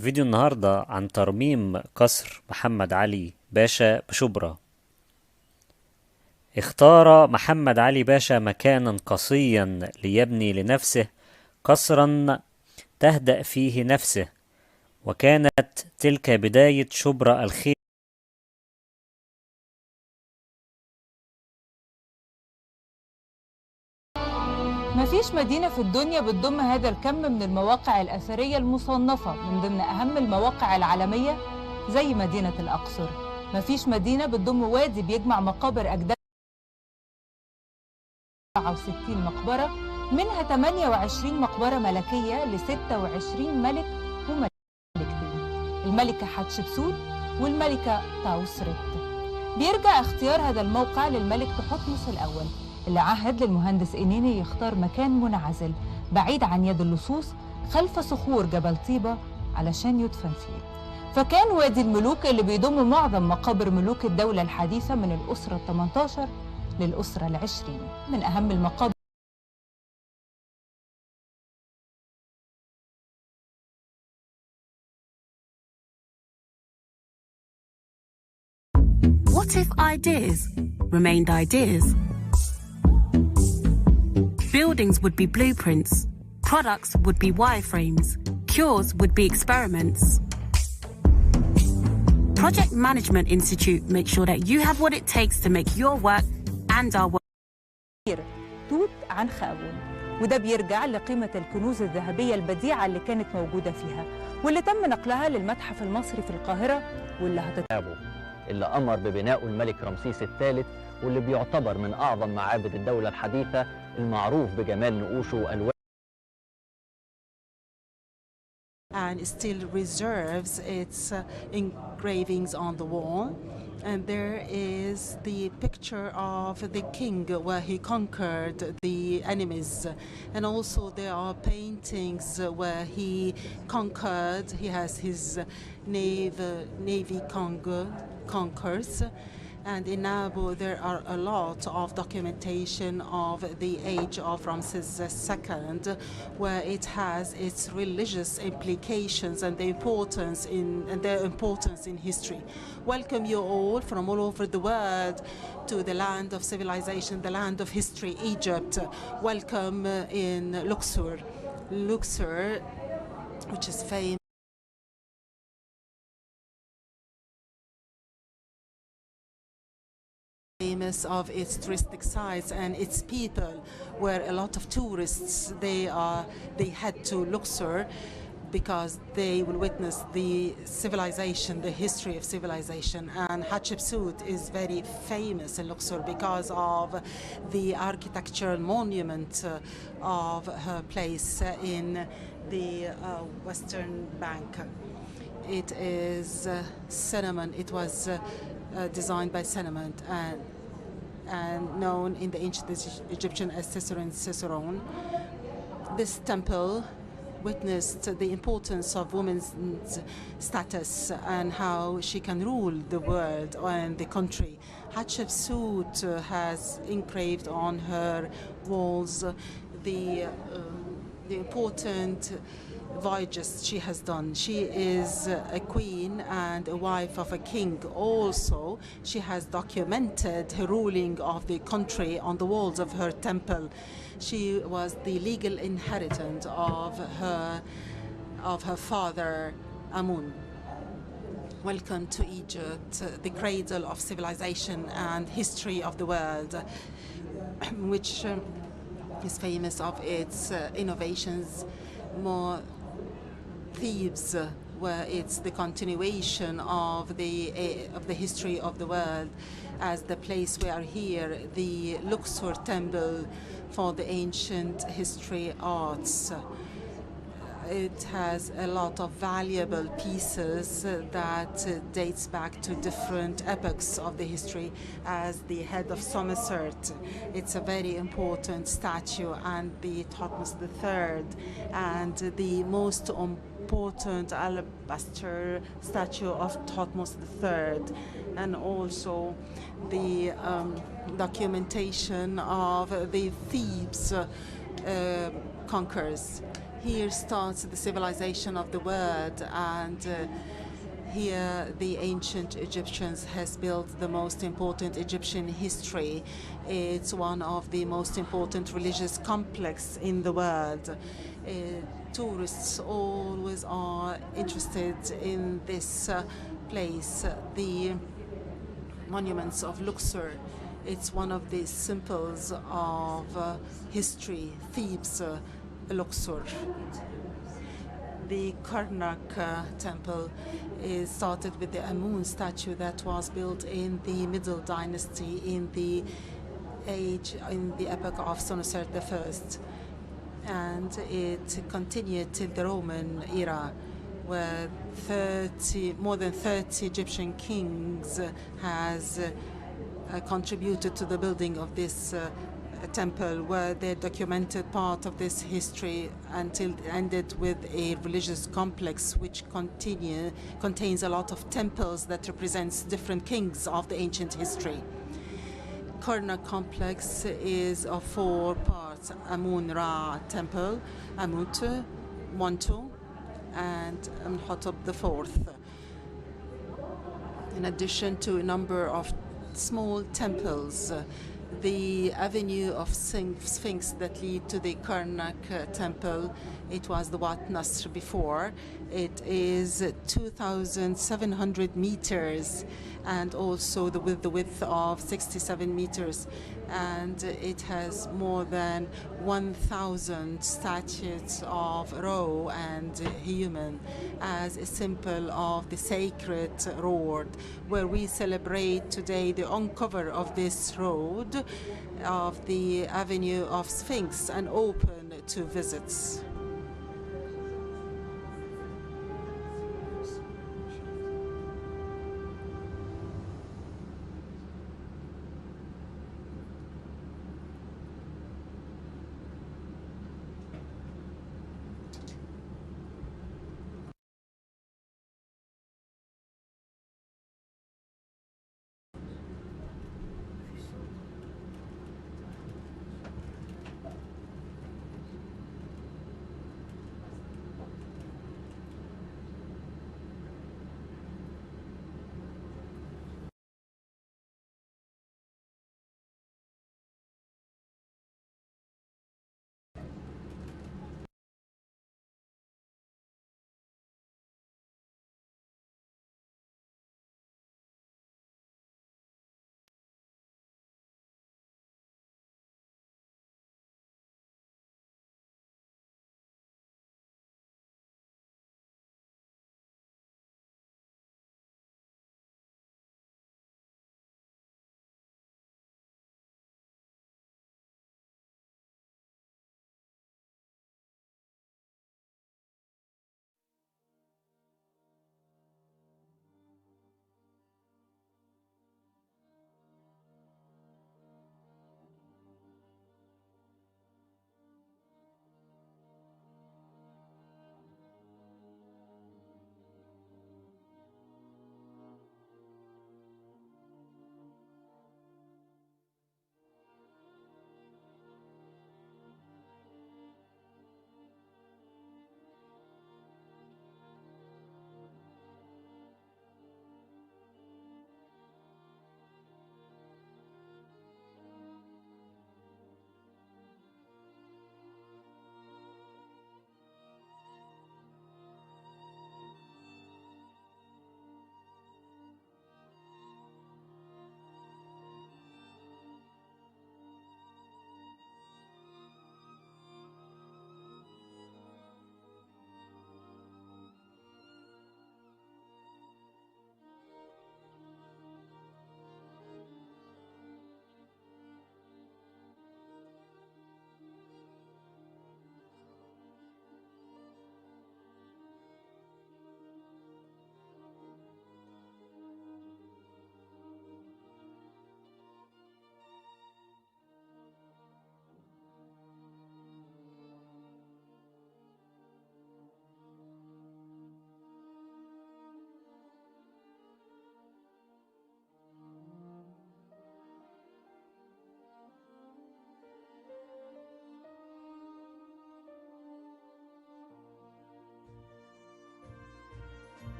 فيديو النهاردة عن ترميم قصر محمد علي باشا بشبرا. اختار محمد علي باشا مكانا قصيا ليبني لنفسه قصرا تهدأ فيه نفسه، وكانت تلك بداية شبرا الخير. مفيش مدينة في الدنيا بتضم هذا الكم من المواقع الأثرية المصنفة من ضمن أهم المواقع العالمية زي مدينة الأقصر. مفيش مدينة بتضم وادي بيجمع مقابر أجداد 67 مقبرة، منها 28 مقبرة ملكية ل 26 ملك وملكتين، الملكة حتشبسوت والملكة تاوسرت. بيرجع اختيار هذا الموقع للملك تحتمس الأول، اللي عهد للمهندس إنيني يختار مكان منعزل بعيد عن يد اللصوص خلف صخور جبل طيبة علشان يدفن فيه. فكان وادي الملوك اللي بيضم معظم مقابر ملوك الدولة الحديثة من الأسرة 18 للأسرة 20. من أهم المقابر What if ideas remained ideas? Buildings would be blueprints, products would be wireframes, cures would be experiments. Project Management Institute makes sure that you have what it takes to make your work and our work. توت عنخ آمون، وده بيرجع لقيمة الكنوز الذهبية البديعة اللي كانت موجودة فيها واللي تم نقلها للمتحف المصري في القاهرة، واللي اللي أمر ببنائه الملك رمسيس الثالث، واللي بيعتبر من أعظم معابد الدولة الحديثة المعروف بجمال نقوشه وألوانه. And still reserves its engravings on the wall. And there is the picture of the king where he conquered the enemies. And also there are paintings where he conquered, he has his navy conquers. And in Nabu there are a lot of documentation of the age of Ramses II, where it has its religious implications and their importance in history. Welcome you all from all over the world to the land of civilization, the land of history, Egypt. Welcome in Luxor. Luxor, which is famous of its touristic sites and its people, where a lot of tourists they head to Luxor because they will witness the civilization, the history of civilization. And Hatshepsut is very famous in Luxor because of the architectural monument of her place in the western bank. It is cinnamon. It was designed by Cinnamon and known in the ancient Egyptian as Cicerone. This temple witnessed the importance of women's status and how she can rule the world and the country. Hatshepsut has engraved on her walls the important voyages she has done. She is a queen and a wife of a king. Also, she has documented her ruling of the country on the walls of her temple. She was the legal inheritant of her father Amun. Welcome to Egypt, the cradle of civilization and history of the world, which is famous of its innovations. More Thebes, where it's the continuation of the history of the world, as the place we are here, the Luxor temple for the ancient history arts. It has a lot of valuable pieces that dates back to different epochs of the history, as the head of Somerset. It's a very important statue, and the Thutmose III, and the most important alabaster statue of Thutmose III, and also the documentation of the Thebes conquerors. Here starts the civilization of the world, and here the ancient Egyptians has built the most important Egyptian history. It's one of the most important religious complex in the world. Tourists always are interested in this place. The monuments of Luxor, it's one of the symbols of history, Thebes, Luxor. The Karnak temple is started with the Amun statue that was built in the Middle Dynasty in the epoch of Senusert I, and it continued till the Roman era, where more than 30 Egyptian kings has contributed to the building of this temple, where they documented part of this history until it ended with a religious complex which contains a lot of temples that represents different kings of the ancient history. Karnak complex is of 4 parts: Amun-Ra temple, Amut, Montu, and Amenhotep IV. In addition to a number of small temples, the avenue of Sphinx that lead to the Karnak temple, it was the Wat Nasr before. It is 2,700 meters, and also with the width of 67 meters. And it has more than 1,000 statues of Ra and human as a symbol of the sacred road, where we celebrate today the uncover of this road of the Avenue of Sphinx and open to visits.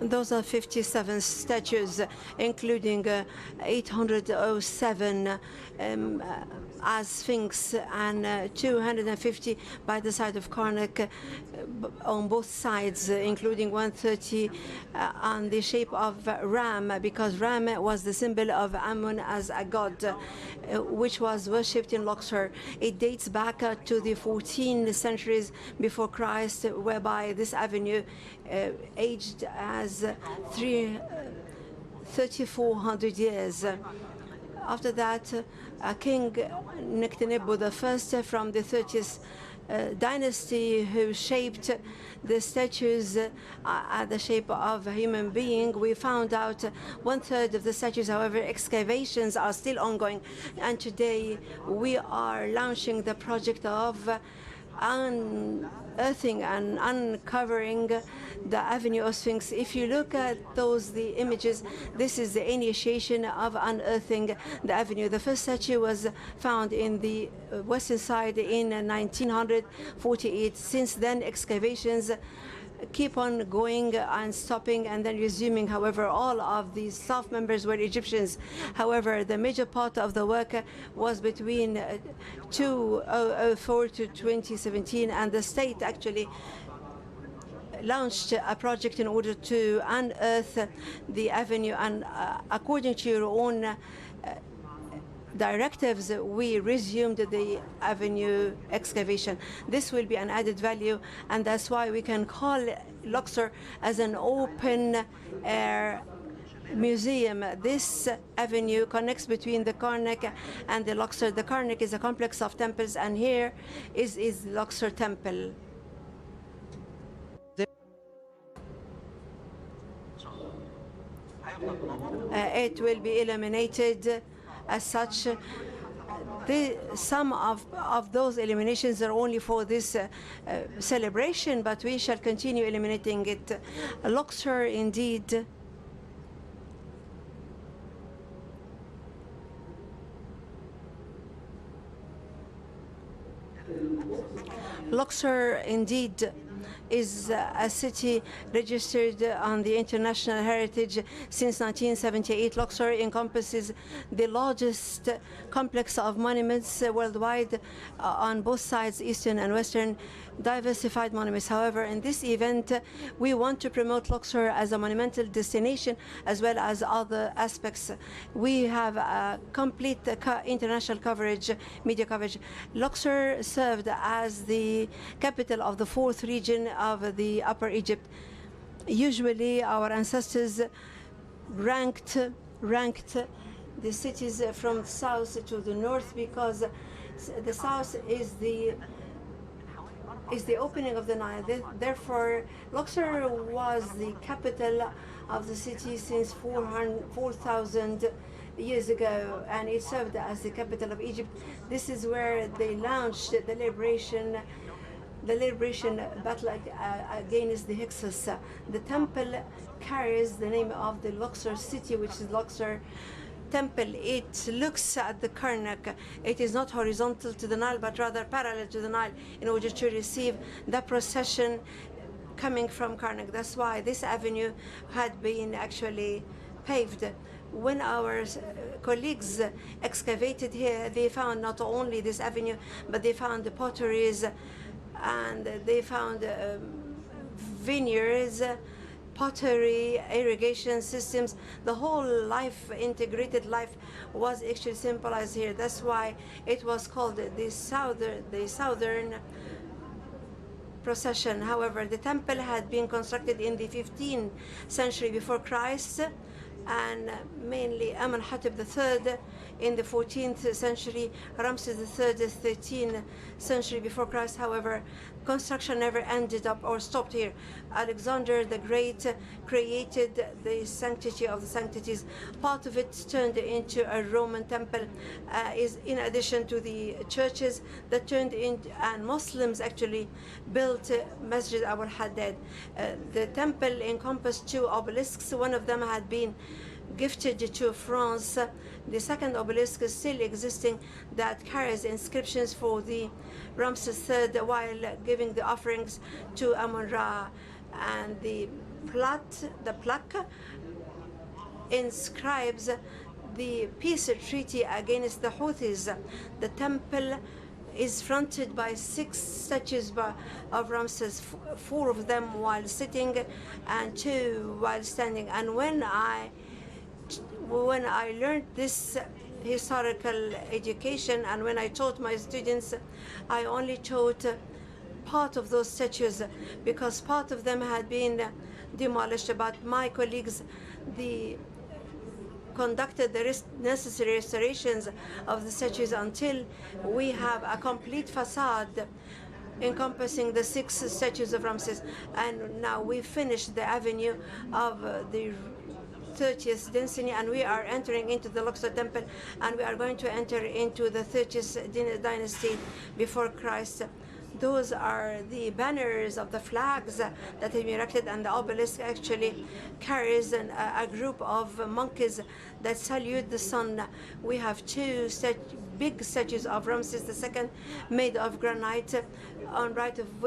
Those are 57 statues, including 807 as Sphinx and 250 by the side of Karnak on both sides, including 130 on the shape of ram, because ram was the symbol of Amun as a god, which was worshipped in Luxor. It dates back to the 14 centuries before Christ, whereby this avenue aged as 3,400 years. After that, King Nectanebo I from the 30th dynasty, who shaped the statues at the shape of a human being. We found out 1/3 of the statues. However, excavations are still ongoing, and today we are launching the project of unearthing and uncovering the Avenue of Sphinx. If you look at the images, this is the initiation of unearthing the avenue. The first statue was found in the western side in 1948. Since then, excavations keep on going and stopping and then resuming. However, all of the staff members were Egyptians. However, the major part of the work was between 2004 to 2017, and the state actually launched a project in order to unearth the avenue, and according to your own directives, we resumed the avenue excavation. This will be an added value, and that's why we can call Luxor as an open-air museum. This avenue connects between the Karnak and the Luxor. The Karnak is a complex of temples, and here is Luxor Temple. It will be illuminated as such. Some of those illuminations are only for this celebration, but we shall continue illuminating it. Luxor, indeed, Luxor, indeed, is a city registered on the International Heritage since 1978. Luxor encompasses the largest complex of monuments worldwide on both sides, eastern and western, diversified monuments. However, in this event, we want to promote Luxor as a monumental destination as well as other aspects. We have a complete international coverage, media coverage. Luxor served as the capital of the 4th region of the Upper Egypt. Usually, our ancestors ranked the cities from south to the north, because the south is the opening of the Nile. Therefore, Luxor was the capital of the city since 4,000 years ago, and it served as the capital of Egypt. This is where they launched the liberation battle against the Hyksos. The temple carries the name of the Luxor city, which is Luxor Temple. It looks at the Karnak. It is not horizontal to the Nile, but rather parallel to the Nile, in order to receive the procession coming from Karnak. That's why this avenue had been actually paved. When our colleagues excavated here, they found not only this avenue, but they found the potteries, and they found vineyards, pottery, irrigation systems. The whole life, integrated life, was actually symbolized here. That's why it was called the southern procession. However, the temple had been constructed in the 15th century before Christ, and mainly Amenhotep III in the 14th century, Ramses III, 13th century before Christ. However, construction never ended up or stopped here. Alexander the Great created the sanctity of the sanctities. Part of it turned into a Roman temple, is in addition to the churches that turned into, and Muslims actually built Masjid Abu al-Haddad. The temple encompassed 2 obelisks. One of them had been gifted to France. The second obelisk is still existing, that carries inscriptions for the Ramses III while giving the offerings to Amun-Ra. And the plaque inscribes the peace treaty against the Houthis. The temple is fronted by 6 statues of Ramses, 4 of them while sitting and 2 while standing. And when I learned this historical education and when I taught my students, I only taught part of those statues because part of them had been demolished, but my colleagues conducted the necessary restorations of the statues until we have a complete facade encompassing the 6 statues of Ramses. And now we finished the avenue of the 30th dynasty, and we are entering into the Luxor temple, and we are going to enter into the 30th dynasty before Christ. Those are the banners of the flags that have been erected, and the obelisk actually carries a group of monkeys that salute the sun. We have 2 big statues of Ramses II made of granite, on right of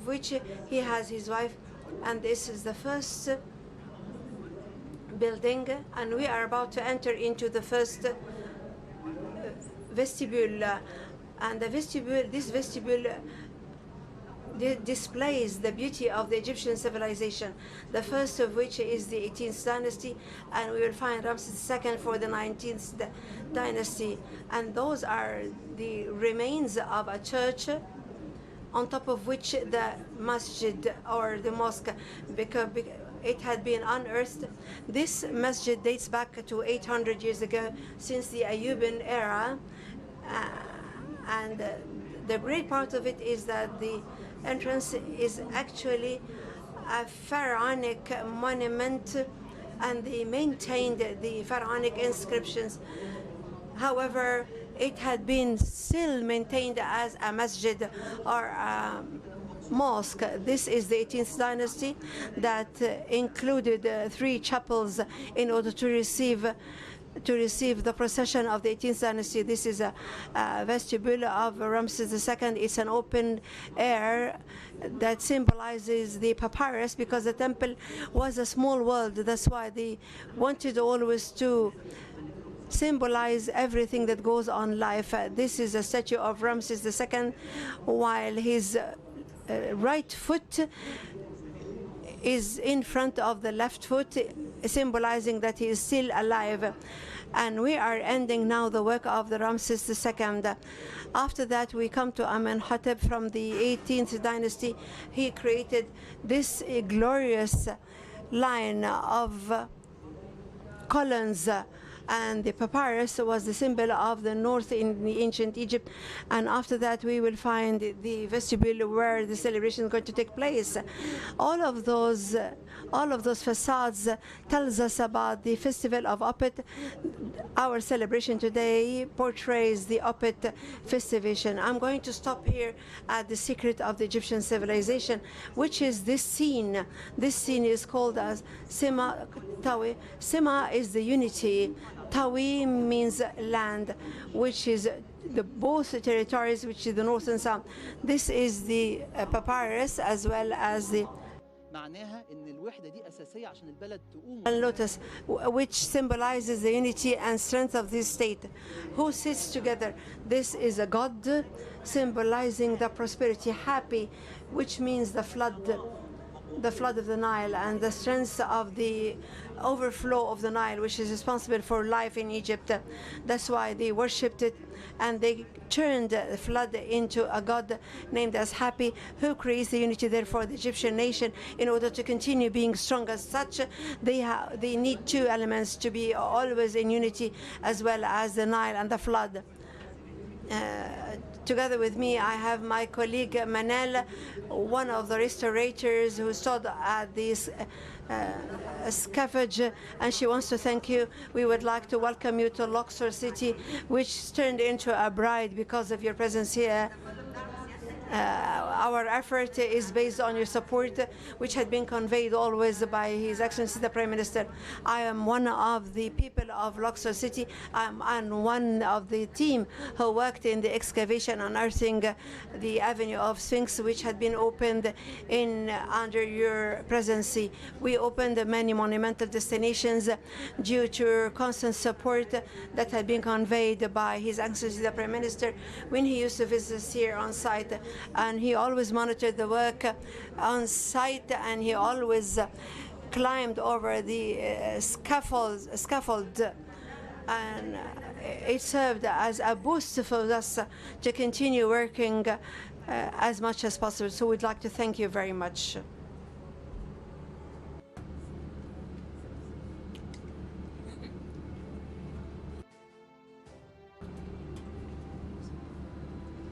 which he has his wife, and this is the first building, and we are about to enter into the first vestibule, and this vestibule displays the beauty of the Egyptian civilization, the first of which is the 18th dynasty, and we will find Ramses II for the 19th dynasty. And those are the remains of a church on top of which the masjid or the mosque, because it had been unearthed. This masjid dates back to 800 years ago, since the Ayyubian era, and the great part of it is that the entrance is actually a pharaonic monument, and they maintained the pharaonic inscriptions. However, it had been still maintained as a masjid or a mosque. This is the 18th dynasty that included 3 chapels in order to receive the procession of the 18th dynasty. This is a vestibule of Ramses II. It's an open air that symbolizes the papyrus, because the temple was a small world. That's why they wanted always to symbolize everything that goes on life. This is a statue of Ramses II, while his right foot is in front of the left foot, symbolizing that he is still alive. And we are ending now the work of the Ramses II. After that, we come to Amenhotep from the 18th dynasty. He created this glorious line of columns, and the papyrus was the symbol of the north in the ancient Egypt. And after that, we will find the vestibule where the celebration is going to take place. All of those facades tells us about the festival of Opet. Our celebration today portrays the Opet festivation. I'm going to stop here at the secret of the Egyptian civilization, which is this scene. This scene is called as Sema Tawi. Sema is the unity. Tawi means land, which is the both territories, which is the north and south. This is the papyrus as well as the lotus, which symbolizes the unity and strength of this state. Who sits together? This is a god symbolizing the prosperity, happy, which means the flood of the Nile, and the strength of the overflow of the Nile, which is responsible for life in Egypt. That's why they worshipped it, and they turned the flood into a god named as Happy, who creates the unity there for the Egyptian nation. In order to continue being strong as such, they need 2 elements to be always in unity, as well as the Nile and the flood. Together with me, I have my colleague Manel, one of the restorators who stood at this scavenge, and she wants to thank you. We would like to welcome you to Luxor City, which turned into a bride because of your presence here. Our effort is based on your support, which had been conveyed always by His Excellency the Prime Minister. I am one of the people of Luxor City and one of the team who worked in the excavation unearthing the Avenue of Sphinx, which had been opened under your presidency. We opened many monumental destinations due to your constant support that had been conveyed by His Excellency the Prime Minister when he used to visit us here on site. And he always monitored the work on site, and he always climbed over the scaffold, and it served as a boost for us to continue working as much as possible. So we'd like to thank you very much.